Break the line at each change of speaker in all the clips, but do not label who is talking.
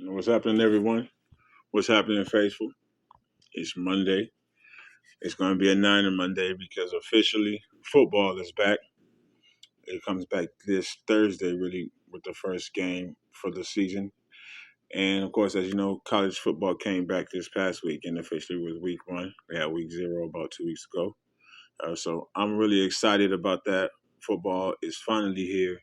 What's happening, everyone? What's happening, faithful? It's Monday. It's going to be a Niner Monday because officially football is back. It comes back this Thursday, really, with the first game for the season. And of course, as you know, college football came back this past week and officially was week one. We had week zero about 2 weeks ago. So I'm really excited about that. Football is finally here.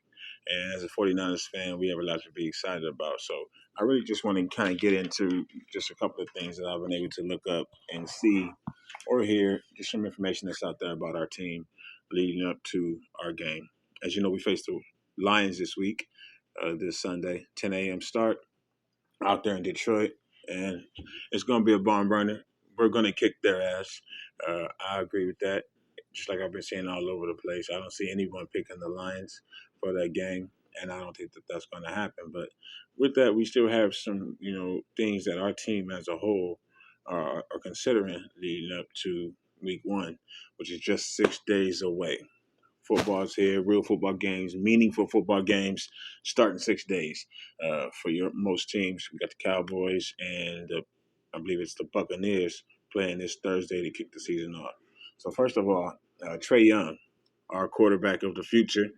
And as a 49ers fan, we have a lot to be excited about. So I really just want to kind of get into just a couple of things that I've been able to look up and see or hear, just some information that's out there about our team leading up to our game. As you know, we face the Lions this week, this Sunday, 10 a.m. start out there in Detroit. And it's going to be a barn burner. We're going to kick their ass. I agree with that. Just like I've been saying all over the place, I don't see anyone picking the Lions for that game, and I don't think that that's going to happen. But with that, we still have some, things that our team as a whole are considering leading up to week one, which is just 6 days away. Football's here, real football games, meaningful football games start in 6 days. For most teams, we got the Cowboys and I believe it's the Buccaneers playing this Thursday to kick the season off. So first of all, Trey Young, our quarterback of the future,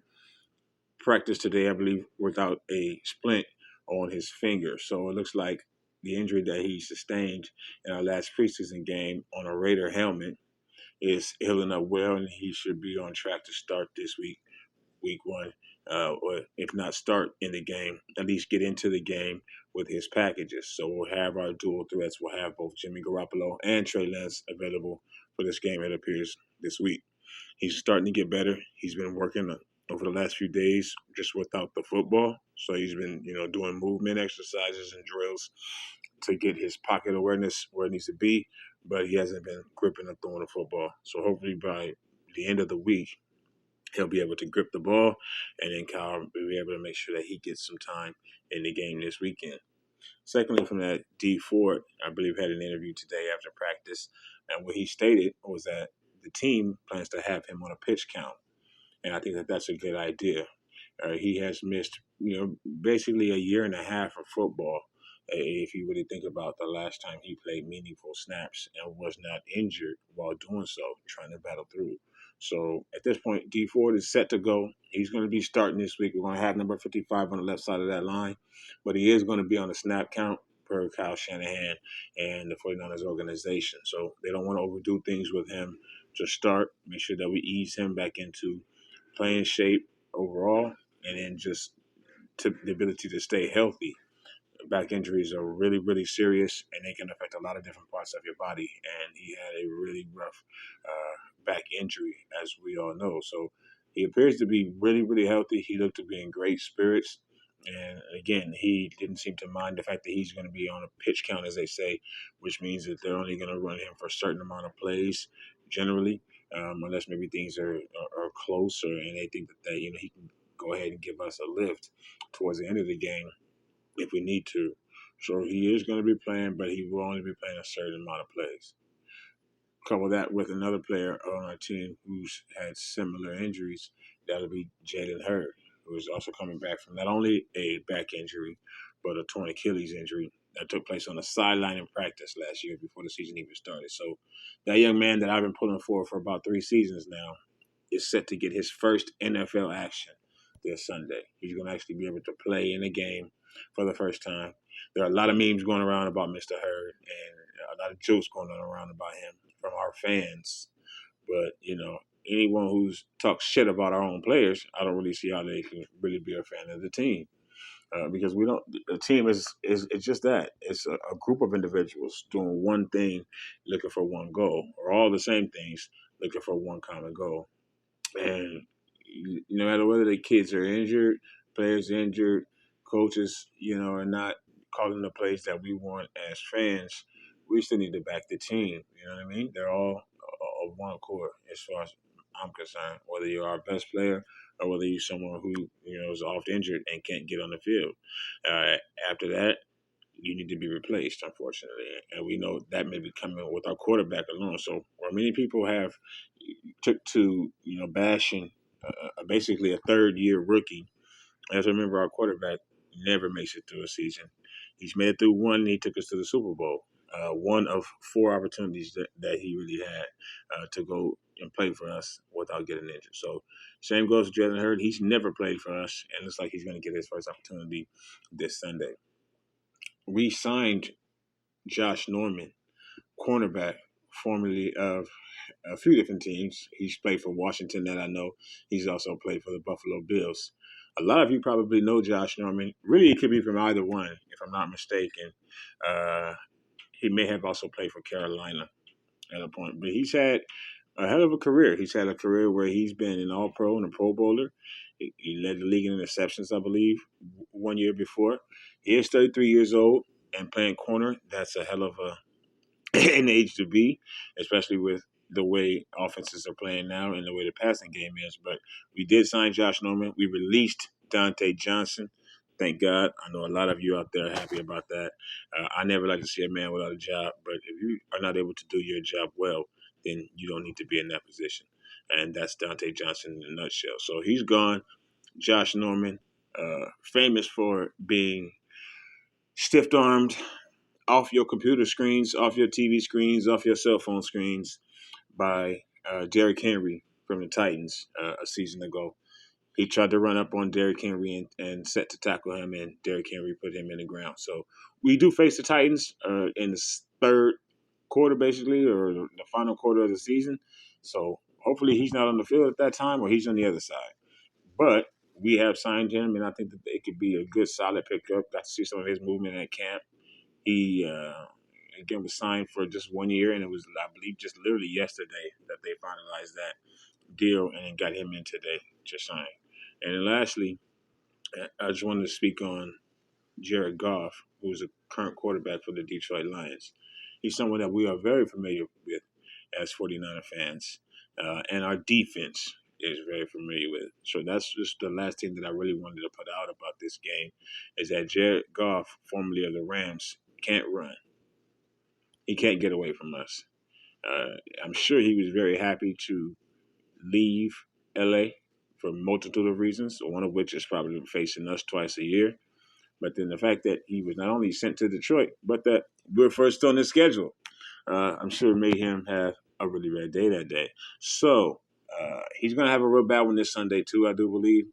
practiced today, I believe, without a splint on his finger. So it looks like the injury that he sustained in our last preseason game on a Raider helmet is healing up well, and he should be on track to start this week one, or if not start in the game, at least get into the game with his packages. So we'll have our dual threats. We'll have both Jimmy Garoppolo and Trey Lance available for this game, it appears, this week. He's starting to get better. He's been working over the last few days just without the football. So he's been, doing movement exercises and drills to get his pocket awareness where it needs to be, but he hasn't been gripping and throwing the football. So hopefully by the end of the week, he'll be able to grip the ball, and then Kyle will be able to make sure that he gets some time in the game this weekend. Secondly, from that, Dee Ford, I believe, had an interview today after practice, and what he stated was that the team plans to have him on a pitch count, and I think that that's a good idea. He has missed, basically a year and a half of football. If you really think about the last time he played meaningful snaps and was not injured while doing so, trying to battle through. So at this point, Dee Ford is set to go. He's going to be starting this week. We're going to have number 55 on the left side of that line, but he is going to be on the snap count per Kyle Shanahan and the 49ers organization. So they don't want to overdo things with him to start. Make sure that we ease him back into playing shape overall, and then just to the ability to stay healthy. Back injuries are really, really serious, and they can affect a lot of different parts of your body. And he had a really rough back injury, as we all know. So he appears to be really, really healthy. He looked to be in great spirits. And again, he didn't seem to mind the fact that he's going to be on a pitch count, as they say, which means that they're only going to run him for a certain amount of plays generally, unless maybe things are closer and they think that he can go ahead and give us a lift towards the end of the game if we need to. So he is going to be playing, but he will only be playing a certain amount of plays. Couple that with another player on our team who's had similar injuries, that'll be Jalen Hurd, who is also coming back from not only a back injury, but a torn Achilles injury that took place on the sideline in practice last year before the season even started. So that young man that I've been pulling for about 3 seasons now is set to get his first NFL action this Sunday. He's going to actually be able to play in a game for the first time. There are a lot of memes going around about Mr. Hurd and a lot of jokes going on around about him from our fans. But, anyone who's talks shit about our own players, I don't really see how they can really be a fan of the team. Because we don't. The team is it's just that it's a group of individuals doing one thing, looking for one goal, or all the same things, looking for one common goal. And no matter whether the kids are injured, players injured, coaches, are not calling the plays that we want as fans, we still need to back the team. You know what I mean? They're all of one accord as far as I'm concerned, whether you're our best player or whether you're someone who, is oft injured and can't get on the field. Uh, After that, you need to be replaced, unfortunately. And we know that may be coming with our quarterback alone. So where many people have took to, bashing basically a third-year rookie, as remember our quarterback never makes it through a season. He's made it through one, and he took us to the Super Bowl. One of four opportunities that he really had to go and play for us without getting injured. So same goes to Jalen Hurd. He's never played for us, and looks like he's going to get his first opportunity this Sunday. We signed Josh Norman, cornerback, formerly of a few different teams. He's played for Washington, that I know. He's also played for the Buffalo Bills. A lot of you probably know Josh Norman. Really, it could be from either one, if I'm not mistaken. Uh, he may have also played for Carolina at a point, but he's had a hell of a career. He's had a career where he's been an All-Pro and a Pro Bowler. He led the league in interceptions, I believe, 1 year before. He is 33 years old and playing corner. That's a hell of an age to be, especially with the way offenses are playing now and the way the passing game is. But we did sign Josh Norman. We released Dante Johnson. Thank God. I know a lot of you out there are happy about that. I never like to see a man without a job, but if you are not able to do your job well, then you don't need to be in that position. And that's Dante Johnson in a nutshell. So he's gone. Josh Norman, famous for being stiff-armed, off your computer screens, off your TV screens, off your cell phone screens by Derrick Henry from the Titans a season ago. He tried to run up on Derrick Henry and set to tackle him, and Derrick Henry put him in the ground. So we do face the Titans in the third quarter, basically, or the final quarter of the season. So hopefully he's not on the field at that time, or he's on the other side. But we have signed him, and I think that it could be a good, solid pickup. Got to see some of his movement at camp. He again was signed for just 1 year, and it was, I believe, just literally yesterday that they finalized that deal and got him in today to sign. And then lastly, I just wanted to speak on Jared Goff, who's a current quarterback for the Detroit Lions. He's someone that we are very familiar with as 49er fans, and our defense is very familiar with. So that's just the last thing that I really wanted to put out about this game is that Jared Goff, formerly of the Rams, can't run. He can't get away from us. I'm sure he was very happy to leave LA for a multitude of reasons, one of which is probably facing us twice a year. But then the fact that he was not only sent to Detroit, but that we're first on the schedule, I'm sure made him have a really bad day that day. So he's going to have a real bad one this Sunday, too, I do believe.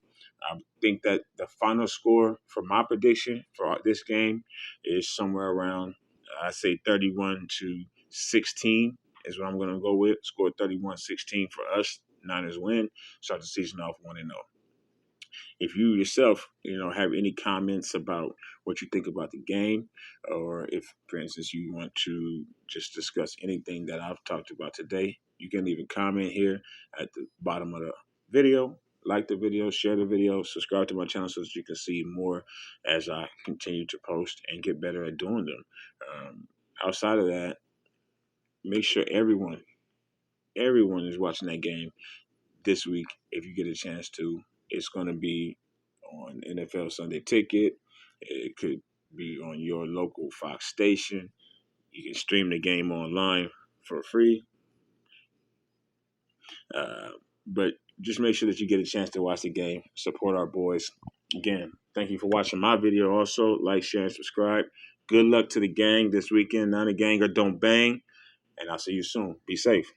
I think that the final score for my prediction for this game is somewhere around, I say 31-16 is what I'm going to go with. Score 31-16 for us. Niners win. Start the season off 1-0. If you yourself, have any comments about what you think about the game, or if, for instance, you want to just discuss anything that I've talked about today, you can leave a comment here at the bottom of the video. Like the video, share the video, subscribe to my channel so that you can see more as I continue to post and get better at doing them. Outside of that, make sure everyone is watching that game this week if you get a chance to. It's going to be on NFL Sunday Ticket. It could be on your local Fox station. You can stream the game online for free. But just make sure that you get a chance to watch the game. Support our boys. Again, thank you for watching my video also. Like, share, and subscribe. Good luck to the gang this weekend. Now the gang or don't bang. And I'll see you soon. Be safe.